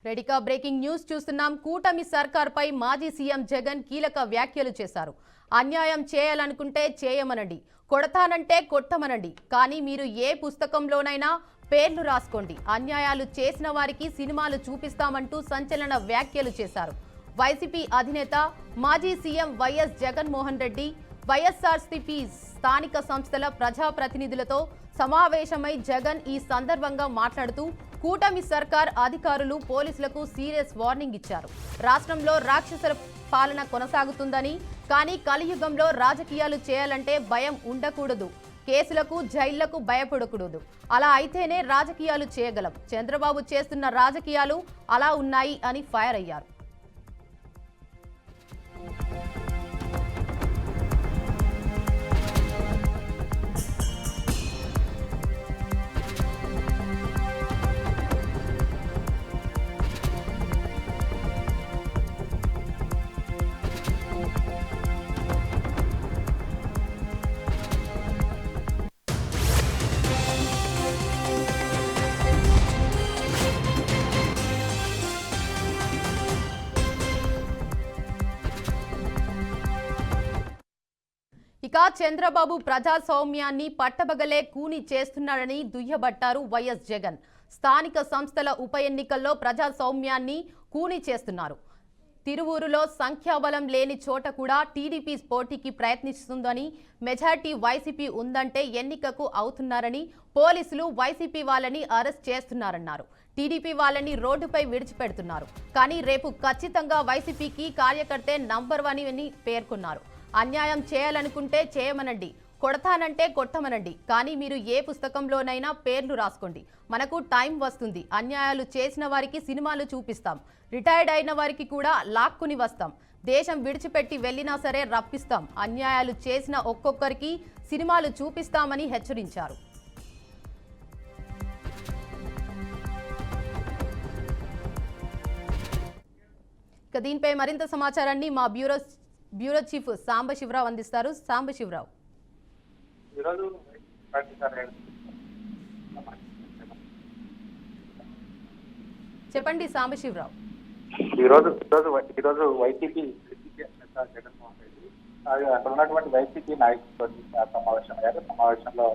రెడికా breaking news చూస్తున్నాం. కూటమి సర్కార్పై మాజీ సీఎం జగన్ కీలక వ్యాఖ్యలు చేశారు. అన్యాయం చేయాలనుకుంటే చేయమనండి, కొడతానంటే కొట్టమనండి, కానీ మీరు ఏ పుస్తకంలోనైనా పేర్లు రాసుకోండి. అన్యాయాలు చేసిన వారికి సినిమాలు చూపిస్తామంటూ సంచలన వ్యాఖ్యలు చేశారు. వైసీపీ అధినేత మాజీ సీఎం వైఎస్ జగన్మోహన్ రెడ్డి వైఎస్ఆర్సీపీ స్థానిక సంస్థల ప్రజాప్రతినిధులతో సమావేశమై జగన్ ఈ సందర్భంగా మాట్లాడుతూ కూటమి సర్కార్ అధికారులు పోలీసులకు సీరియస్ వార్నింగ్ ఇచ్చారు. రాష్ట్రంలో రాక్షసుల పాలన కొనసాగుతుందని, కానీ కలియుగంలో రాజకీయాలు చేయాలంటే భయం ఉండకూడదు, కేసులకు జైళ్లకు భయపడకూడదు. అలా అయితేనే రాజకీయాలు చేయగలం. చంద్రబాబు చేస్తున్న రాజకీయాలు అలా ఉన్నాయి అని ఫైర్ అయ్యారు. ఇక చంద్రబాబు ప్రజాస్వామ్యాన్ని పట్టబగలే కూని చేస్తున్నాడని దుయ్యబట్టారు వైఎస్ జగన్. స్థానిక సంస్థల ఉప ఎన్నికల్లో ప్రజాస్వామ్యాన్ని కూని చేస్తున్నారు. తిరువూరులో సంఖ్యాబలం లేని చోట కూడా టీడీపీ పోటీకి ప్రయత్నిస్తుందని, మెజార్టీ వైసీపీ ఉందంటే ఎన్నికకు అవుతున్నారని, పోలీసులు వైసీపీ వాళ్ళని అరెస్ట్ చేస్తున్నారన్నారు. టీడీపీ వాళ్ళని రోడ్డుపై విడిచిపెడుతున్నారు. కానీ రేపు ఖచ్చితంగా వైసీపీకి కార్యకర్తే నంబర్ 1 అని పేర్కొన్నారు. అన్యాయం చేయాలనుకుంటే చేయమనండి, కొడతానంటే కొట్టమనండి, కానీ మీరు ఏ పుస్తకంలోనైనా పేర్లు రాసుకోండి. మనకు టైం వస్తుంది. అన్యాయాలు చేసిన వారికి సినిమాలు చూపిస్తాం. రిటైర్డ్ అయిన వారికి కూడా లాక్కుని వస్తాం. దేశం విడిచిపెట్టి వెళ్ళినా సరే రప్పిస్తాం. అన్యాయాలు చేసిన ఒక్కొక్కరికి సినిమాలు చూపిస్తామని హెచ్చరించారు. ఇక దీనిపై మరింత సమాచారాన్ని మా బ్యూరో చీఫ్ సాంబశివరావు అందిస్తారు. సాంబశివరావు, చెప్పండి. సాంబశివరావు, ఈరోజు వైసీపీ జగన్మోహన్ రెడ్డి అక్కడ ఉన్నటువంటి వైసీపీ నాయకులతో సమావేశం అయ్యారు. సమావేశంలో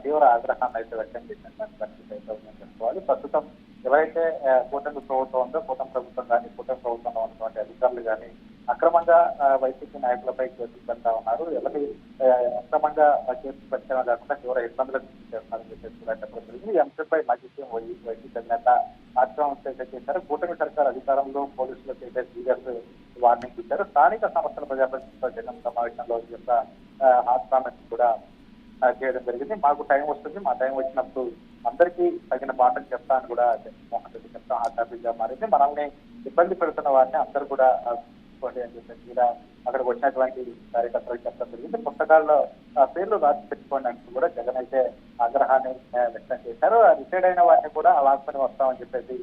తీవ్ర ఆగ్రహాన్ని అయితే వ్యక్తం చేసినటువంటి పరిస్థితి అయితే ఉందని చెప్పుకోవాలి. ప్రస్తుతం ఎవరైతే కూటమి ప్రభుత్వం ఉందో, కూటమి ప్రభుత్వం కానీ కూటమి ప్రభుత్వంలో ఉన్నటువంటి అధికారులు కానీ అక్రమంగా వైసీపీ నాయకులపై కేసులు పెడతా ఉన్నారు. ఎవరి అక్రమంగా కేసులు పెట్టడం కాకుండా తీవ్ర ఇబ్బందులకు చేస్తున్నారని చెప్పేసి కూడా చెప్పడం జరిగింది. ఈ అంశంపై మాజీ సీఎం వైసీపీ అధినేత ఆక్రమణ చేశారు. కూటమి సర్కార్ అధికారంలో పోలీసులకు అయితే సీరియస్ వార్నింగ్ ఇచ్చారు. స్థానిక సంస్థల ప్రజాప్రతినిధులతో జగన్ సమావేశంలో ఈ యొక్క హాట్ కామెంట్స్ కూడా చేయడం జరిగింది. మాకు టైం వస్తుంది, మా టైం వచ్చినప్పుడు అందరికీ తగిన పాఠం చెప్తా అని కూడా జగన్మోహన్ రెడ్డి చెప్తాం హాట్ టాపిక్ గా మారింది. మనల్ని ఇబ్బంది పెడుతున్న వారిని అందరూ కూడా అని చెప్పేసి కూడా అక్కడికి వచ్చినటువంటి కార్యకర్తలకు చెప్పడం జరిగింది. పుస్తకాల్లో పేర్లు రాసి పెట్టుకోండి అంటూ కూడా జగన్ అయితే ఆగ్రహాన్ని వ్యక్తం చేశారు. రిటైర్డ్ అయిన వారిని కూడా అలాక్కుని వస్తామని చెప్పేసి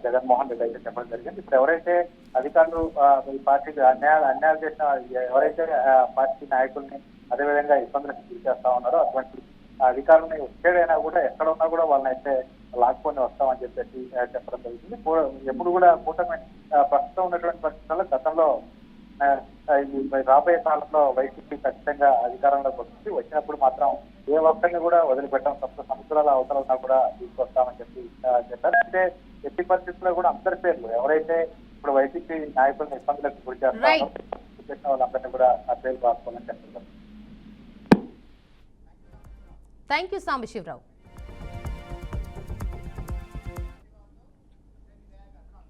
జగన్మోహన్ రెడ్డి అయితే చెప్పడం జరిగింది. ఇప్పుడు ఎవరైతే అధికారులు ఈ పార్టీకి అన్యాయం చేసిన ఎవరైతే పార్టీ నాయకుల్ని అదేవిధంగా ఇబ్బందులకు గురి చేస్తా ఉన్నారో అటువంటి అధికారులని రిటైర్డ్ అయినా కూడా ఎక్కడ ఉన్నా కూడా వాళ్ళని అయితే లాక్కొని వస్తామని చెప్పేసి చెప్పడం జరిగింది. ఎప్పుడు కూడా కూటమి ప్రస్తుతం ఉన్నటువంటి పరిస్థితుల్లో గతంలో రాబోయే కాలంలో వైసీపీ ఖచ్చితంగా అధికారంలోకి వచ్చినప్పుడు మాత్రం ఏ ఒక్కరిని కూడా వదిలిపెట్టడం, సముద్రాల అవసరాలను కూడా తీసుకొస్తామని చెప్పారు. అయితే ఎట్టి పరిస్థితుల్లో కూడా అందరి పేర్లు ఎవరైతే ఇప్పుడు వైసీపీ నాయకులను ఇబ్బందులకు గురి చేస్తారో వాళ్ళందరినీ కూడా ఆ పేర్లు రాసుకోవాలని చెప్తున్నారు. Thank you Sambasivarao.